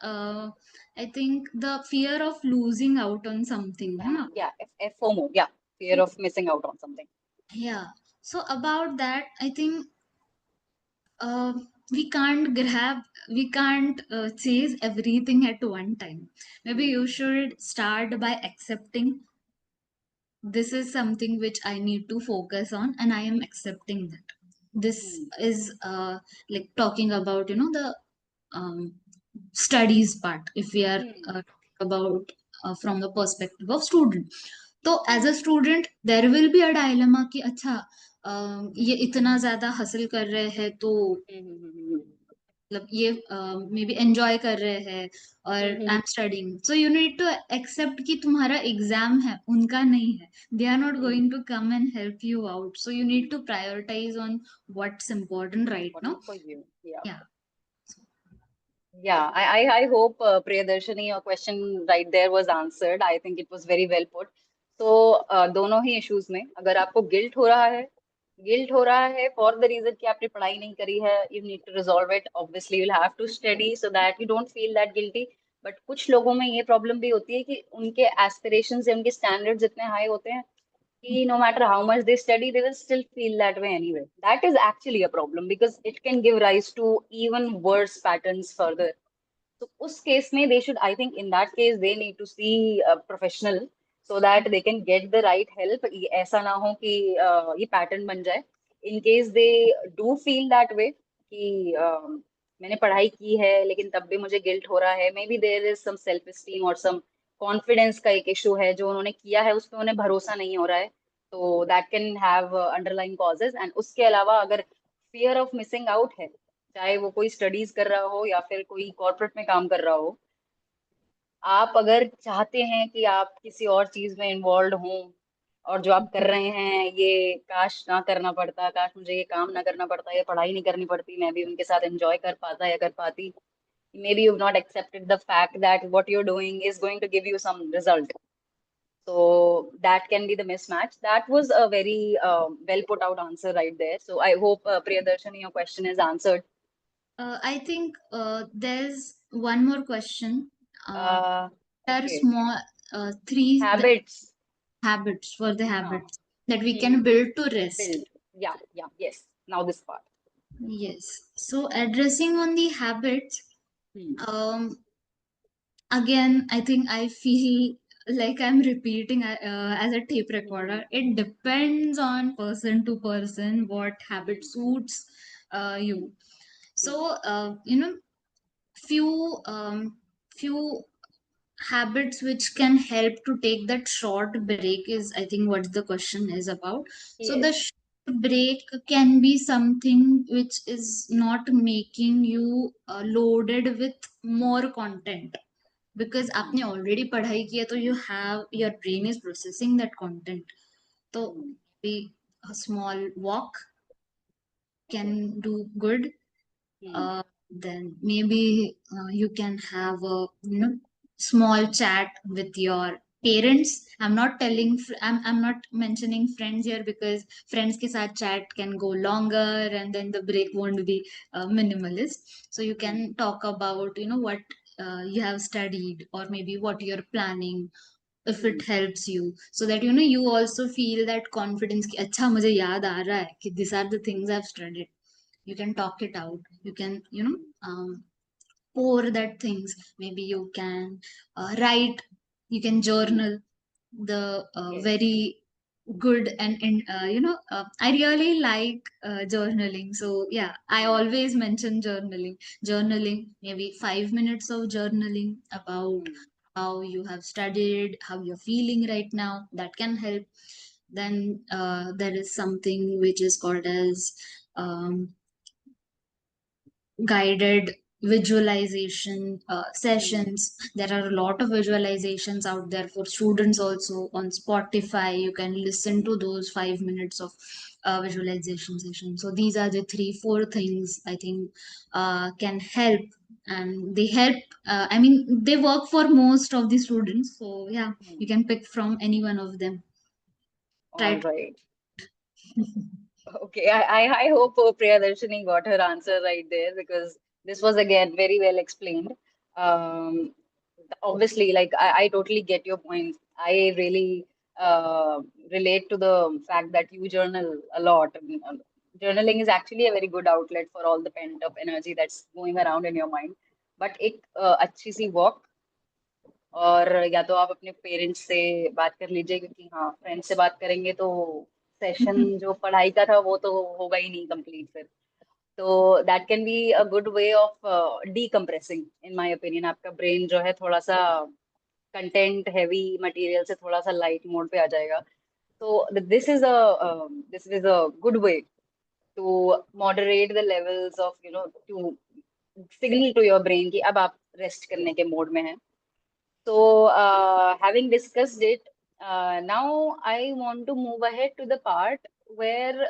I think the fear of losing out on something, है ना? Yeah, FOMO, yeah, fear of missing out on something. Yeah. So about that, I think uh, we can't chase everything at one time. Maybe Hmm. you should start by accepting this is something which I need to focus on, and I am accepting that. This Hmm. is like talking about, the um, studies part. If we are Hmm. talking about from the perspective of student, तो as Hmm. A student there will be a dilemma कि अच्छा ये इतना ज्यादा हासिल कर रहे हैं तो Hmm. मतलब ये मे बी एंजॉय कर रहे हैं और I Hmm. Am studying. So you need to accept कि तुम्हारा एग्जाम है, उनका नहीं है. They are not Hmm. Going to come and help you out. So you need to prioritise on what's important right now. Important for you. Yeah. या Yeah, I hope, Priyadarshini, your question right there was answered. I think it was very well put. So, दोनों ही issues में अगर आपको guilt हो रहा है for the reason कि आपने पढ़ाई नहीं करी है, you need to resolve it. Obviously, you'll have to study so that you don't feel that guilty. But कुछ लोगों में ये problem भी होती है कि उनके aspirations या उनके standards इतने high होते हैं no matter how much they study, they will still feel that way anyway. That is actually a problem because it can give rise to even worse patterns further. So, उस case में they should, I think, in that case, they need to see a professional so that they can get the right help. ऐसा ना हो कि ये pattern बन जाए. In case they do feel that way कि मैंने पढ़ाई की है लेकिन तब भी मुझे गिल्ट हो रहा है, maybe there is some self esteem और सम कॉन्फिडेंस का एक इशू है, जो उन्होंने किया है उस पर उन्हें भरोसा नहीं हो रहा है, तो that can have underline causes. And उसके अलावा अगर फियर ऑफ मिसिंग आउट है, चाहे वो कोई स्टडीज कर रहा हो या फिर कोई कॉर्पोरेट में काम कर रहा हो, आप अगर चाहते हैं कि आप किसी और चीज में इन्वॉल्व हों और जो आप कर रहे हैं ये काश ना करना पड़ता, काश मुझे ये काम ना करना पड़ता, ये पढ़ाई नहीं करनी पड़ती, मैं भी उनके साथ एंजॉय कर पाता या कर पाती. Maybe you've not accepted the fact that what you're doing is going to give you some result. So that can be the mismatch. That was a very well put out answer right there. So I hope, Priyadarshini, your question is answered. I think there's one more question. Uh, Uh, there are okay. small three Habits. habits for the Huh. habits that we can Hmm. build to rest. Build. Yeah, yeah, yes. Now this part. Yes. So addressing on the habits, Hmm. um, again, I think I feel like I'm repeating as a tape Hmm. recorder. It depends on person to person what habit Hmm. suits Hmm. you. Hmm. So, few few habits which can help to take that short break is, I think, what the question is about. So the Yes. break can be something which is not making you loaded with more content, because Hmm. आपने already पढ़ाई की है तो you have your brain is processing that content. तो Hmm. be a small walk Okay. can do good. Hmm. Then maybe you can have a small chat with your parents. I'm not Hmm. telling I'm not mentioning friends here, because friends ke sath chat can go longer and then the break won't be minimalist. So you Hmm. can talk about what you have studied, or maybe what you're planning, if Hmm. it helps you, so that you also feel that confidence कि अच्छा मुझे याद आ रहा है कि these are the things I've studied. You can talk it out. You can pour that things. Maybe you can write. You can Hmm. journal the Yes. very good and I really like journaling. So yeah, I Hmm. always mention journaling, maybe 5 minutes of journaling about Hmm. how you have studied, how you're feeling right now. That can help. Then there is something which is called as um, guided visualization Hmm. sessions. There are a lot of visualizations out there for students also on Spotify. You can listen to those 5 minutes of visualization sessions. So these are the three, four things I think can help. And they help, I mean, they work for most of the students. So yeah, you Hmm. can pick from any one of them. All Try to. right. Okay, I hope Priyadarshini got her answer right there, because this was again very well explained. Um, Obviously, like I totally get your point. I really relate to the fact that you journal a lot. Journaling is actually a very good outlet for all the pent up energy that's going around in your mind. But एक अच्छी सी walk, और या तो आप अपने parents से बात कर लीजिए, क्योंकि हाँ, फ्रेंड्स से बात करेंगे तो सेशन जो पढ़ाई का था वो तो होगा ही नहीं कंप्लीट फिर। तो that can be a good way of decompressing in my opinion. आपका ब्रेन जो है थोड़ा सा कंटेंट हैवी मटेरियल से थोड़ा सा लाइट मोड पे आ जाएगा। तो this is a good way to moderate the levels of to signal to your brain कि अब आप रेस्ट करने के मोड में हैं। So, having discussed it, now I want to move ahead to the part where,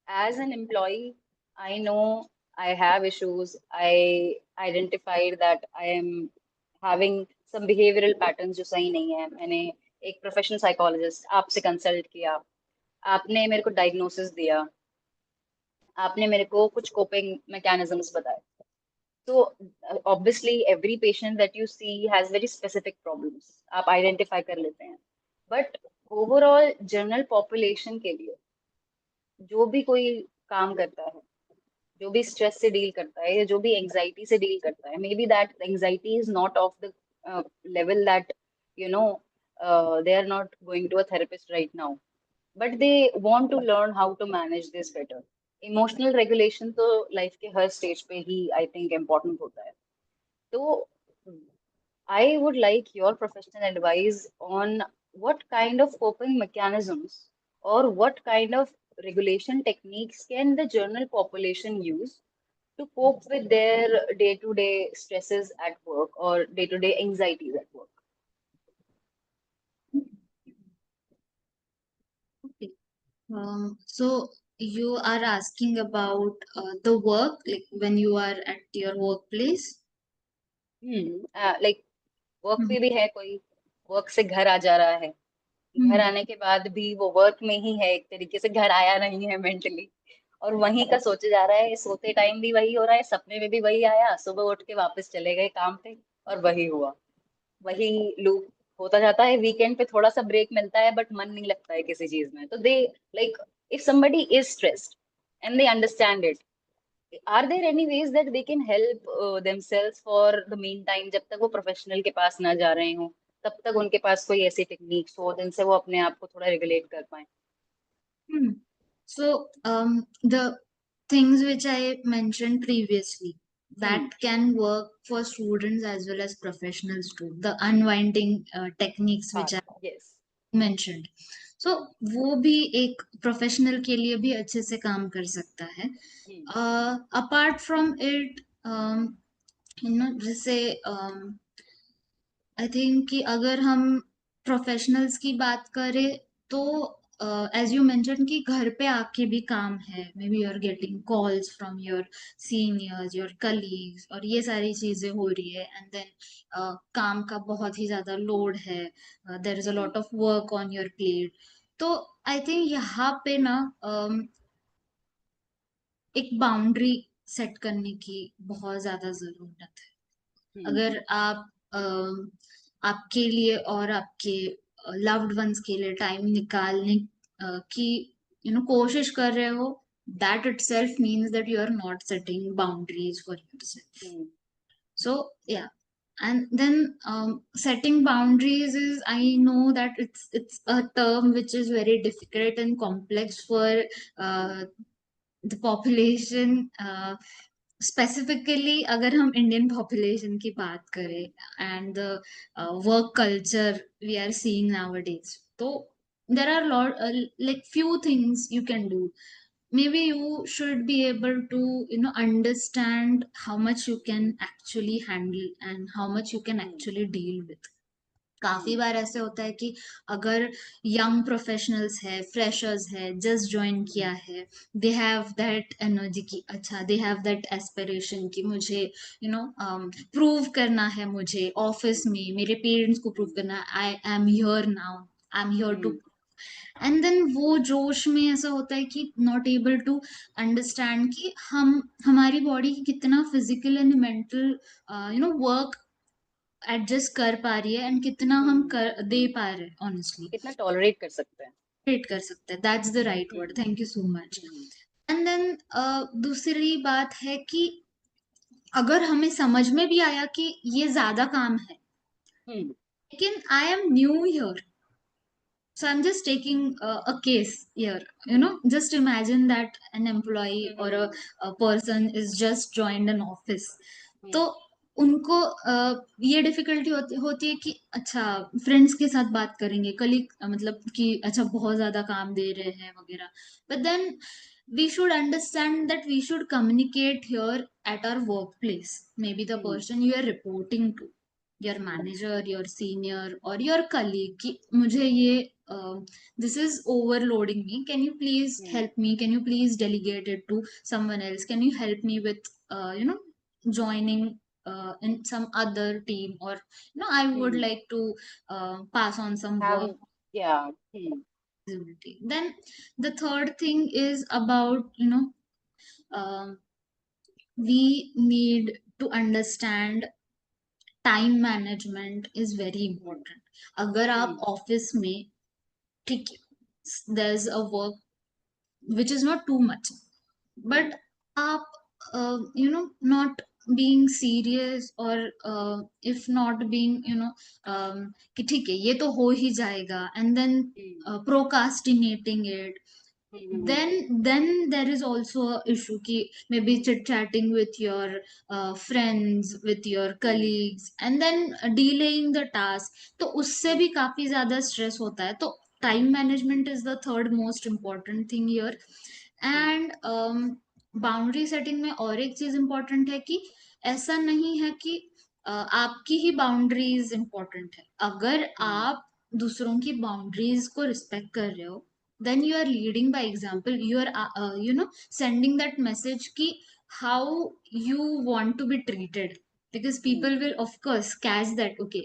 as an employee, I know I have issues. I identified that I am having some behavioral patterns जो सही नहीं है। मैंने एक professional psychologist आपसे consult किया, आपने मेरे को डायग्नोसिस दिया, आपने मेरे को कुछ कोपिंग मैकेनिज्म्स बताए। So obviously every patient that you see has very specific problems. आप identify कर लेते हैं. But overall जनरल population के लिए जो भी कोई काम करता है, जो भी स्ट्रेस से डील करता है, या जो भी एंजाइटी से डील करता है, may be that anxiety is not of the level that you know they are not going to a therapist right now, but they want to learn how to manage this better. Emotional regulation तो life के हर stage पे ही I think important होता है। तो I would like your professional advice on what kind of coping mechanisms or what kind of regulation techniques can the general population use to cope with their day-to-day stresses at work or day-to-day anxieties at work. Okay. So you are asking about the work, like when you are at your workplace? Like work Mhm. पे भी है कोई, work से घर आ जा रहा है, घर Hmm. आने के बाद भी वो वर्क में ही है, एक तरीके से घर आया नहीं है मेंटली, और वहीं का सोचे जा रहा है, सोते टाइम भी वही हो रहा है, सपने में भी वही आया, सुबह उठ के वापस चले गए काम पे और वही हुआ, वही लूप होता जाता है। वीकेंड पे थोड़ा सा ब्रेक मिलता है बट मन नहीं लगता है किसी चीज में। तो they like, if somebody is stressed and they understand it, are there any ways that they can help themselves for the meantime, जब तक वो प्रोफेशनल के पास ना जा रहे हो, तब तक उनके पास कोई ऐसी टेक्निक्स हो जिनसे वो अपने आप को थोड़ा रेगुलेट कर पाए? Hmm. So the things which I mentioned previously, that hmm. can work for students as well as professionals too. The unwinding techniques हाँ। which I yes. mentioned. So वो भी एक प्रोफेशनल के लिए भी अच्छे से काम कर सकता है. हम्म। Apart from it, जैसे आई थिंक कि अगर हम प्रोफेशनल्स की बात करें तो एज यू मेंशन कि घर पे आके भी काम है, maybe you are getting calls from your seniors, your colleagues, और ये सारी चीजें हो रही है, एंड देन काम का बहुत ही ज्यादा लोड है, there is a hmm. Lot of work on your plate. तो आई थिंक यहाँ पे ना एक बाउंड्री सेट करने की बहुत ज्यादा जरूरत है. हम्म। अगर आप आपके लिए और आपके लव्ड वंस के लिए टाइम निकालने की कोशिश कर रहे हो, that itself means that you are not setting boundaries for yourself. Hmm. So yeah. And then setting boundaries is, I know that it's a term which is very difficult and complex for uh, the population, specifically अगर हम Indian population की बात करें and the work culture we are seeing nowadays, तो there are lot like few things you can do. Maybe you should be able to understand how much you can actually handle and how much you can hmm, actually deal with. काफी हम्म, बार ऐसे होता है कि अगर young professionals है, freshers है, just join हम्म, किया है, दे हैव दैट एनर्जी की, अच्छा दे हैव दैट एस्पिरेशन कि मुझे प्रूव करना है, मुझे ऑफिस हम्म, में मेरे पेरेंट्स को प्रूव हम्म, करना है, I am here now, I am here too. Hmm, and then वो जोश में ऐसा होता है कि नॉट एबल टू अंडरस्टैंड कि हम हमारी बॉडी कितना physical and mental work adjust कर पा रही है, एंड कितना हम हम्म, कर दे पा रहे हैं ऑनेस्टली, कितना टॉलरेट कर सकते हैं। रेट कर सकते हैं, that's the right word, hmm, thank you so much. Hmm, and then दूसरी बात है कि अगर हमें समझ में भी आया कि ये ज्यादा काम है, हम्म, लेकिन I am new here, so I'm just taking a case here, hmm, just imagine that an employee or hmm, a person is just joined an office. तो हम्म, उनको ये डिफिकल्टी होती है कि अच्छा फ्रेंड्स के साथ बात करेंगे, कलीग मतलब कि अच्छा बहुत ज्यादा काम दे रहे हैं वगैरह, but then we should understand that we should communicate here at our workplace, maybe the hmm, person you are reporting to, your hmm, manager, your senior or your colleague, कि मुझे ये this is overloading me, can you please hmm, help me, can you please delegate it to someone else, can you help me with joining in some other team, or I would hmm, like to pass on some work have, yeah, hmm, responsibility. Then the third thing is about um, we need to understand time management is very important. अगर आप हम्म, office में, ठीक है, there is a work which is not too much, but hmm, आप not being serious or if not being कि ठीक है ये तो हो ही जाएगा, and then hmm, procrastinating it, hmm, then there is also a issue कि maybe chit chatting with your friends, with your hmm, colleagues, and then delaying the task, तो उससे भी काफी ज्यादा स्ट्रेस होता है. तो time management is the third most important thing here. Hmm, and boundary setting में और एक चीज इम्पोर्टेंट है कि ऐसा नहीं है कि आपकी ही बाउंड्रीज इम्पोर्टेंट है. अगर हम्म, आप दूसरों की बाउंड्रीज को रिस्पेक्ट कर रहे हो, then you are leading by example, you are sending that message ki how you want to be treated, because hmm, people will of course catch that, okay,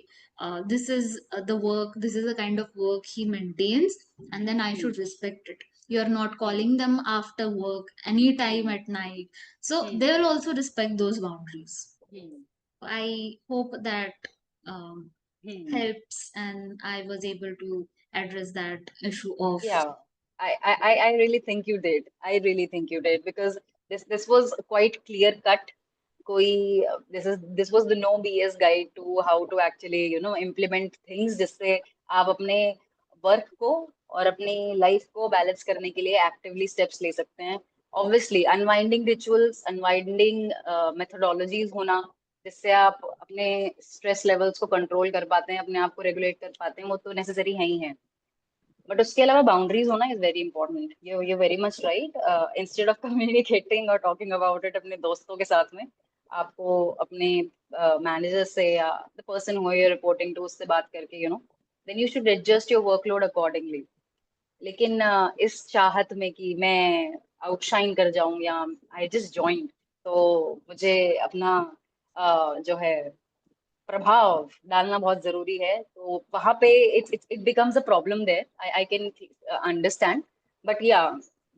this is the work, this is the kind of work he maintains, and then I hmm, should respect it. You're not hmm, calling them after work anytime hmm, at night, so hmm, they will also respect those boundaries. Hmm, I hope that um, hmm, helps, and I was able to address that issue of. yeah, I really think you did. I really think you did because this was quite clear cut. कोई this was the no BS guide to how to actually implement things जिससे आप अपने work को और अपनी life को balance करने के लिए एक्टिवली स्टेप्स ले सकते हैं. Obviously unwinding rituals, unwinding methodologies होना जिससे आप अपने स्ट्रेस लेवल्स को कंट्रोल कर पाते हैं, अपने आप को रेगुलेट कर पाते हैं, वो तो नेसेसरी है ही है. बट उसके अलावा बाउंड्रीज होना is very important. You very much right. Instead of communicating और टॉकिंग अबाउट इट अपने दोस्तों के साथ में, आपको अपने मैनेजर से या the person who you reporting to उससे बात करके then you should adjust your workload accordingly. लेकिन इस चाहत में कि मैं आउटशाइन कर जाऊं या आई जस्ट जॉइन, तो मुझे अपना जो है प्रभाव डालना बहुत जरूरी है, तो वहां पे it becomes a problem there. I can understand. But या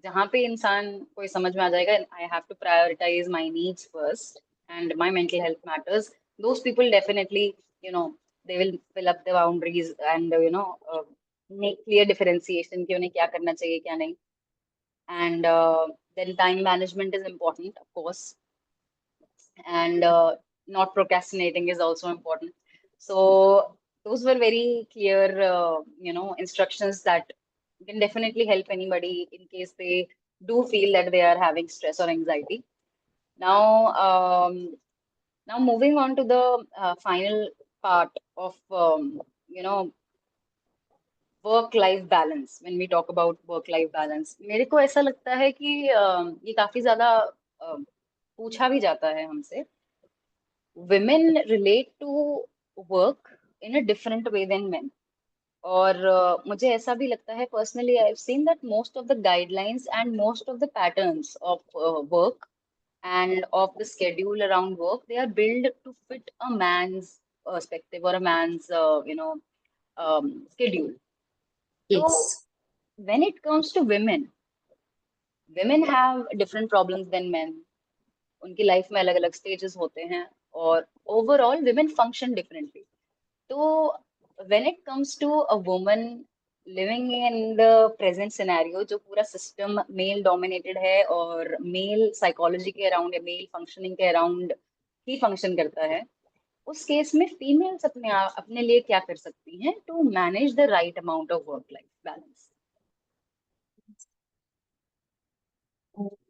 जहाँ पे इंसान को ये समझ में आ जाएगा I have to prioritise my needs first and my mental health matters, those people definitely you know they will fill up the boundaries and make clear differentiation कि उन्हें क्या करना चाहिए क्या नहीं. And then time management is important of course. And not procrastinating is also important. So those were very clear instructions that can definitely help anybody in case they do feel that they are having stress or anxiety. Now now moving on to the final part of you know work life balance. When we talk about work life balance, मेरे को ऐसा लगता है कि ये काफी ज्यादा पूछा भी जाता है हमसे. women relate to work in a different way than men. और मुझे ऐसा भी लगता है personally, I have seen that most of the guidelines and most of the patterns of work and of the schedule around work, they are built to fit a man's perspective or a man's schedule. So Yes. when it comes to women, women have different problems than men. उनकी life में अलग अलग stages होते हैं और overall women function differently. तो when it comes to a woman living in the present scenario, जो पूरा सिस्टम मेल डोमिनेटेड है और मेल साइकोलॉजी के अराउंड या मेल फंक्शनिंग के अराउंड ही फंक्शन करता है, उस केस में फीमेल्स अपने लिए क्या कर सकती हैं to manage the right amount of work life balance?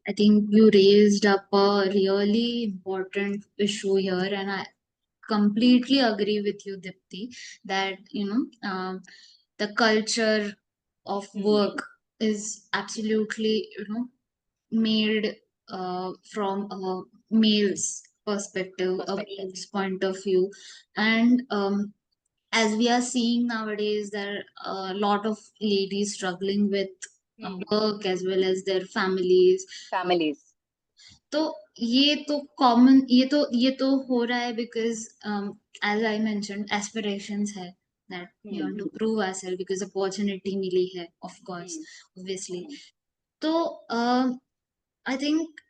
I think you raised up a really important issue here, and I completely agree with you, Dipti, that the culture of work is absolutely made from a male's perspective, a male's point of view, and as we are seeing nowadays, there are a lot of ladies struggling with work as well as their families. families. तो ये तो common, ये तो हो रहा है because as I mention aspirations है that you want to prove ourself because opportunity मिली है, ऑफ कोर्स, ऑब्वियसली. तो आई थिंक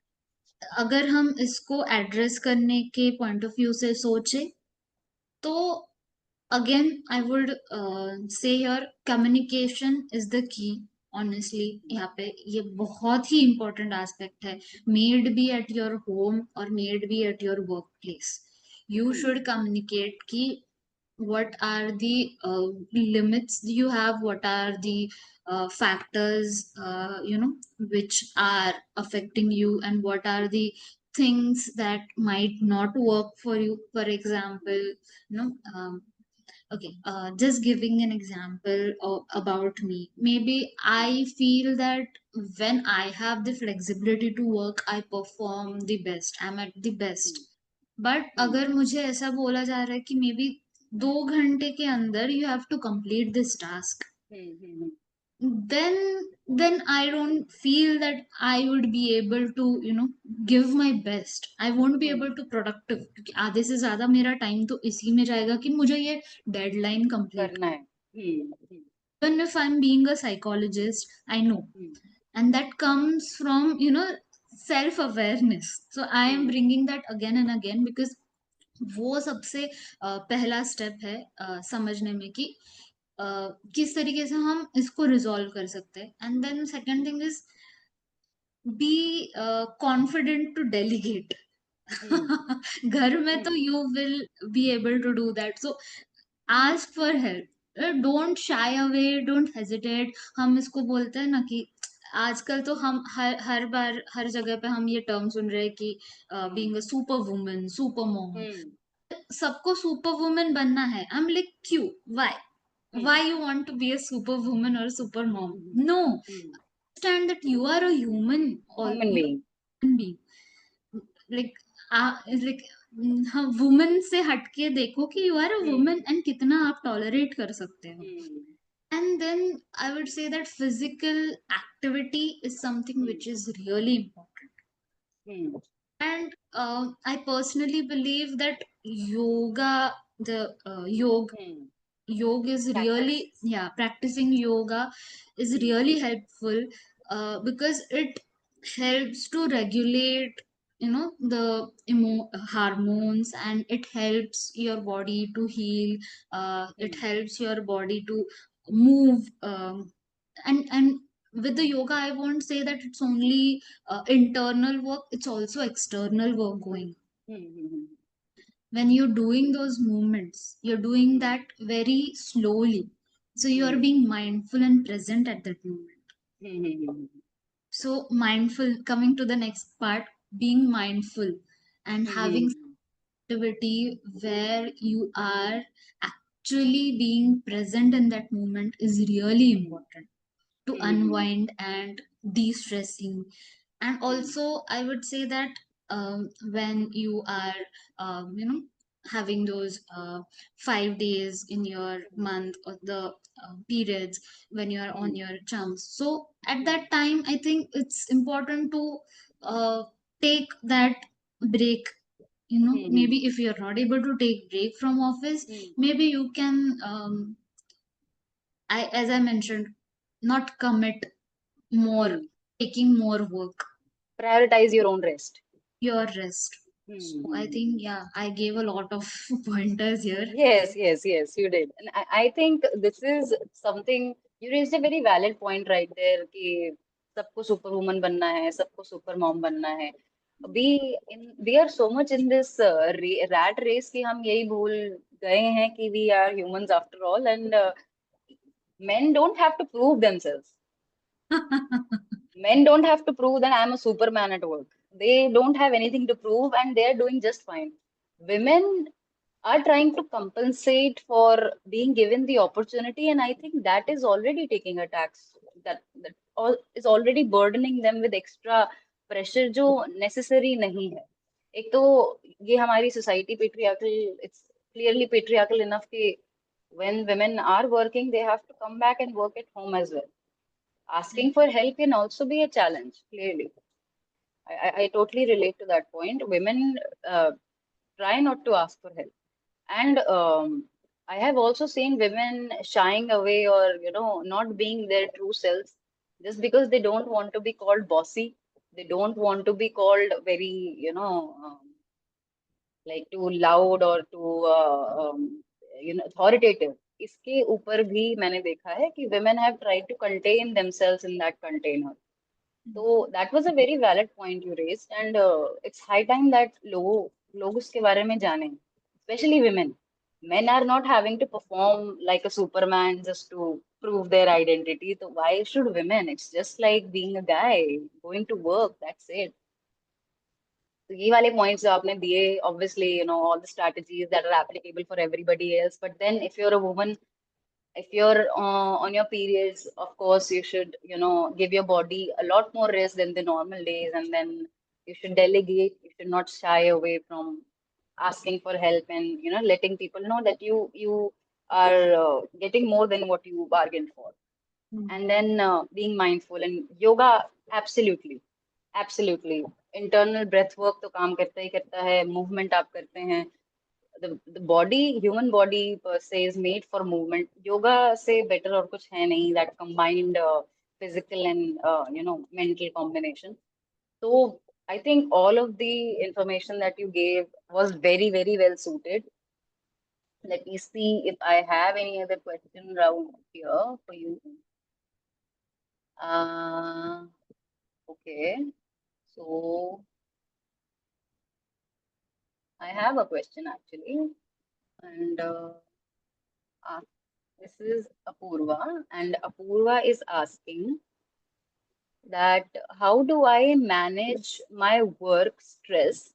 अगर हम इसको एड्रेस करने के पॉइंट ऑफ व्यू से सोचे तो again I would say here communication is the key. Honestly यहाँ पे ये बहुत ही इम्पोर्टेंट एस्पेक्ट है, maybe at your home और maybe at your work place. You should communicate कि what are the limits you have, what are the factors which are affecting you, and what are the things that might not work for you. For example, okay, just giving an example about me. Maybe I feel that when I have the flexibility to work, I perform the best. I'm at the best. But अगर मुझे ऐसा बोला जा रहा है कि may be 2 घंटे के अंदर you have to complete this task, then I don't feel that I would be able to give my best. I won't be able to productive क्योंकि आधे से ज्यादा मेरा टाइम तो इसी में जाएगा कि मुझे ये डेडलाइन कंप्लीट करना है. even if I'm being a psychologist, I know, and that comes from self awareness. So I am bringing that again and again because वो सबसे पहला स्टेप है समझने में कि किस तरीके से हम इसको रिजॉल्व कर सकते हैं. And then second thing is be confident to delegate. घर में तो you will be able to do that. So ask for help, don't shy away, don't hesitate. हम इसको बोलते हैं ना कि आजकल तो हम हर बार हर जगह पे हम ये टर्म सुन रहे हैं कि being a super woman, super mom. सबको सुपर वुमन बनना है. आई एम लाइक क्यों, why you want to be a super woman और super mom? No, understand that you are a human or human being. human being. like like हम woman से हटके देखो कि you are a woman and कितना आप tolerate कर सकते हो. And then I would say that physical activity is something which is really important. And I personally believe that yoga, the yoga is really, yeah, practicing yoga is really helpful because it helps to regulate the hormones, and it helps your body to heal. It helps your body to move, and with the yoga I won't say that it's only internal work, it's also external work going. when you're doing those movements, you're doing Hmm. that very slowly. So you are Hmm. being mindful and present at that moment. Hmm. Hmm. Hmm. So mindful, coming to the next part, being mindful and Hmm. having Hmm. activity where you are actually being present in that moment is really Hmm. important to Hmm. Hmm. unwind and de-stressing. And Hmm. also I would say that when you are having those 5 days in your month or the periods when you are on Hmm. your chunks, so at Hmm. that time I think it's important to uh, take that break. Hmm. Maybe if you're not able to take break from office, Hmm. maybe you can as I mentioned, not commit more, Hmm. taking more work, Prioritize your own rest. your rest. So Hmm. I Hmm. think, yeah, I gave a lot of pointers here. Yes, yes, yes, you did. And I think this is something you raised a very valid point right there कि सबको superwoman बनना है, सबको super mom बनना है. We are so much in this rat race कि हम यही भूल गए हैं कि we are humans after all, and men don't have to prove themselves. Men don't have to prove that I'm a superman at work. They don't have anything to prove and they're doing just fine. Women are trying to compensate for being given the opportunity, and I think that is already taking a tax that all is already burdening them with extra pressure जो necessary नहीं है. एक तो ये हमारी society patriarchal, it's clearly patriarchal enough कि when women are working, they have to come back and work at home as well. Asking for help can also be a challenge, clearly. I totally relate to that point. Women try not to ask for help. And I have also seen women shying away or, not being their true selves just because they don't want to be called bossy. They don't want to be called very, like too loud or too, authoritative. इसके ऊपर भी मैंने देखा है कि women have tried to contain themselves in that container. So that was a very valid point you raised, and it's high time that लोग उसके बारे में जाने, especially women. Men are not having to perform like a Superman just to prove their identity. So why should women? It's just like being a guy going to work. That's it. तो ये वाले points जो आपने दिए, obviously, all the strategies that are applicable for everybody else. But then if you're a woman, if you're on your periods, of course, you should, give your body a lot more rest than the normal days, and then you should delegate. You should not shy away from asking for help, and letting people know that you are getting more than what you bargained for. And then being mindful and yoga, absolutely, absolutely. Internal breath work तो काम करता ही करता है, movement आप करते हैं. The body, human body per se is made for movement. Yoga से better और कुछ है नहीं, that combined physical and mental combination. So I think all of the information that you gave was very, very well suited. Let me see if I have any other question around here for you. Uh, okay. So I have a question actually, and uh, this is Apurva, and Apurva is asking that how do I manage my work stress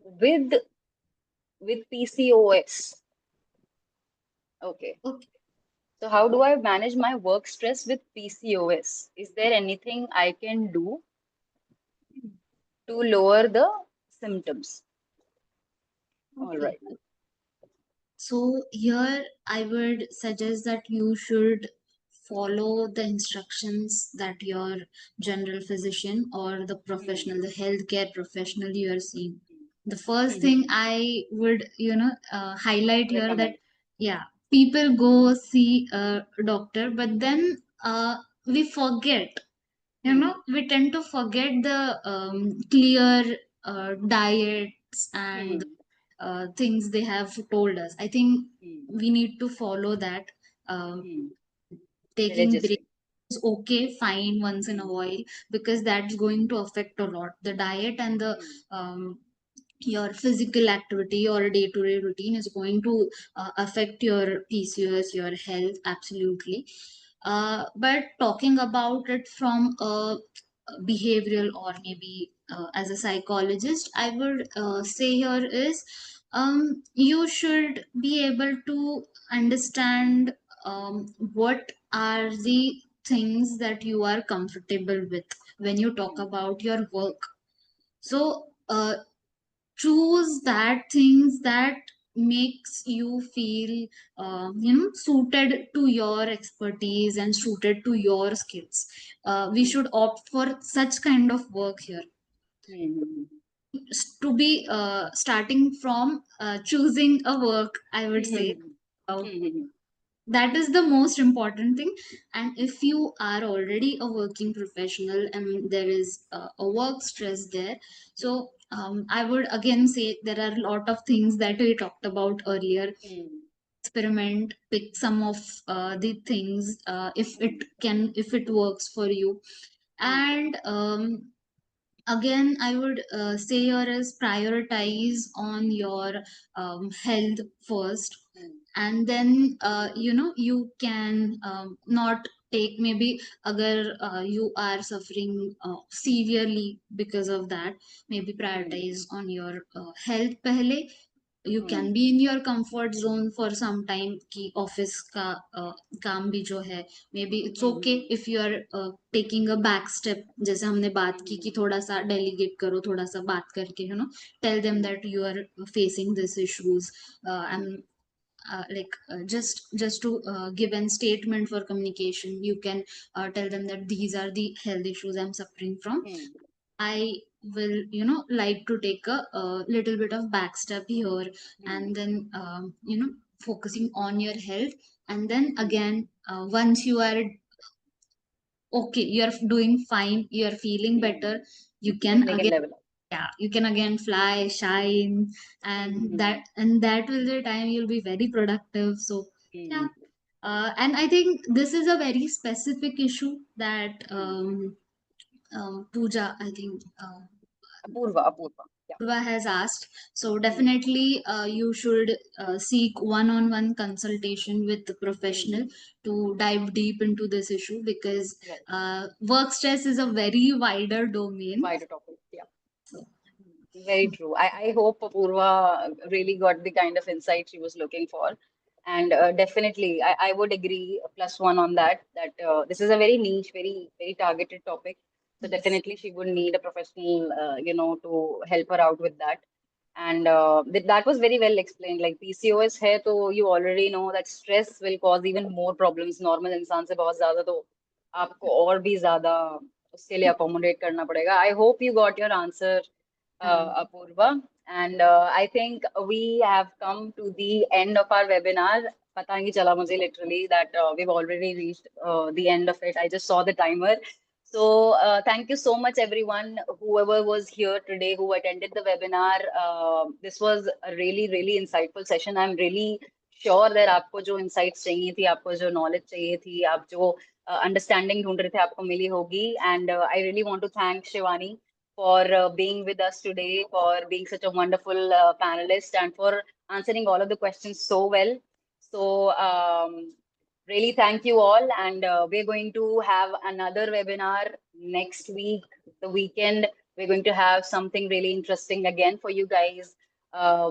with PCOS? Okay. Okay. So how do I manage my work stress with PCOS? Is there anything I can do to lower the symptoms? All Okay. right. So here I would suggest that you should follow the instructions that your general physician or the Hmm. professional, the healthcare professional you are seeing. The first Hmm. thing I would, highlight here that, Recommend. yeah, people go see a doctor, but then we forget, Hmm. we tend to forget the clear diets and Hmm. things they have told us. I think Hmm. we need to follow that. Um, Hmm. Taking breaks Religiously. is okay, fine once in a Hmm. while, because that's going to affect a lot. The diet and the Hmm. um, your physical activity, your day-to-day routine is going to affect your PCOS, your health, absolutely. But talking about it from a behavioral or maybe as a psychologist, I would say here is you should be able to understand what are the things that you are comfortable with when you talk Hmm. about your work. So choose that things that makes you feel suited to your expertise and suited to your skills. We Hmm. should opt for such kind of work here. Hmm. To be starting from choosing a work, I would say, Hmm. uh, Hmm. Hmm. that is the most important thing. And if you are already a working professional and there is a work stress there, so I would again say there are a lot of things that we talked about earlier. Hmm. Experiment, pick some of the things, if it works for you. Hmm. And again I would say here is prioritize on your health first. Hmm. And then you can not take maybe agar you are suffering severely because of that, maybe Hmm. prioritize on your health pehle. You Hmm. can be in your comfort zone for some time कि office का काम भी जो है, maybe it's Hmm. okay if you are taking a back step, जैसे हमने बात की कि Hmm. थोड़ा सा delegate करो, थोड़ा सा बात करके tell them Hmm. that you are facing these issues, Hmm. and just to give a statement for communication, you can tell them that these are the health issues I'm suffering from. Hmm. I will, like to take a little bit of back step here, Hmm. and then, focusing on your health. And then Hmm. again, once you are okay, you're doing fine, you're feeling better, Hmm. you Then can we can again, level up. yeah, you can again fly, shine, and Hmm. that will be the time you'll be very productive. So, yeah. Hmm. And I think this is a very specific issue that Hmm. Pooja, I think, Apurva, Apurva. Yeah. Purva has asked. So Hmm. definitely, you should seek one-on-one consultation with the professional Hmm. to dive deep into this issue, because Right. work stress is a very wider domain. Wider topic. Yeah. So, Very true. I hope Apurva really got the kind of insight she was looking for. And definitely, I would agree plus one on that, that this is a very niche, very, very targeted topic. So yes. definitely she would need a professional, to help her out with that. And that was very well explained. Like PCOS है, तो you already know that stress will cause even more problems. Normal इंसान से बहुत ज्यादा तो आपको और भी ज्यादा उसके लिए accommodate करना पड़ेगा. I hope you got your answer, Apurva. And I think we have come to the end of our webinar. पता नहीं चला मुझे literally that we've already reached the end of it. I just saw the timer. So thank you so much, everyone, whoever was here today, who attended the webinar. This was a really, really insightful session. I'm really sure that आपको जो insights चाहिए थी, आपको जो knowledge चाहिए थी, आप जो understanding ढूंढ रहे थे, आपको मिली होगी. And I really want to thank Shivani for being with us today, for being such a wonderful panelist, and for answering all of the questions so well. So, really thank you all. And we're going to have another webinar next week, the weekend. We're going to have something really interesting again for you guys,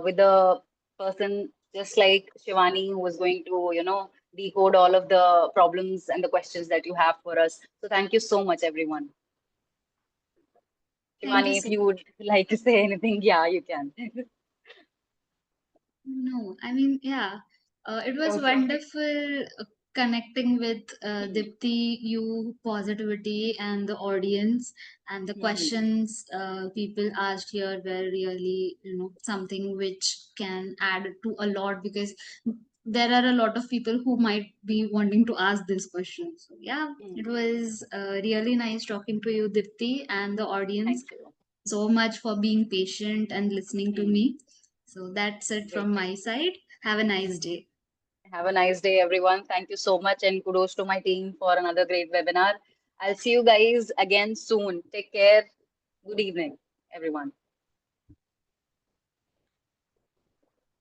with a person just like Shivani, who is going to, decode all of the problems and the questions that you have for us. So, thank you so much, everyone. Thank you Shivani, if so. you would like to say anything, yeah, you can. No, I mean, yeah, it was Okay. wonderful connecting with Hmm. Dipti, you, positivity, and the audience. And the Hmm. questions people asked here were really, something which can add to a lot, because there are a lot of people who might be wanting to ask this question. So, yeah, it Hmm. was really nice talking to you, Dipti, and the audience. Thank you. So much for being patient and listening to Hmm. me. So that's it Great. from my side. Have a nice Hmm. day. Have a nice day, everyone. Thank you so much, and kudos to my team for another great webinar. I'll see you guys again soon. Take care. Good evening, everyone.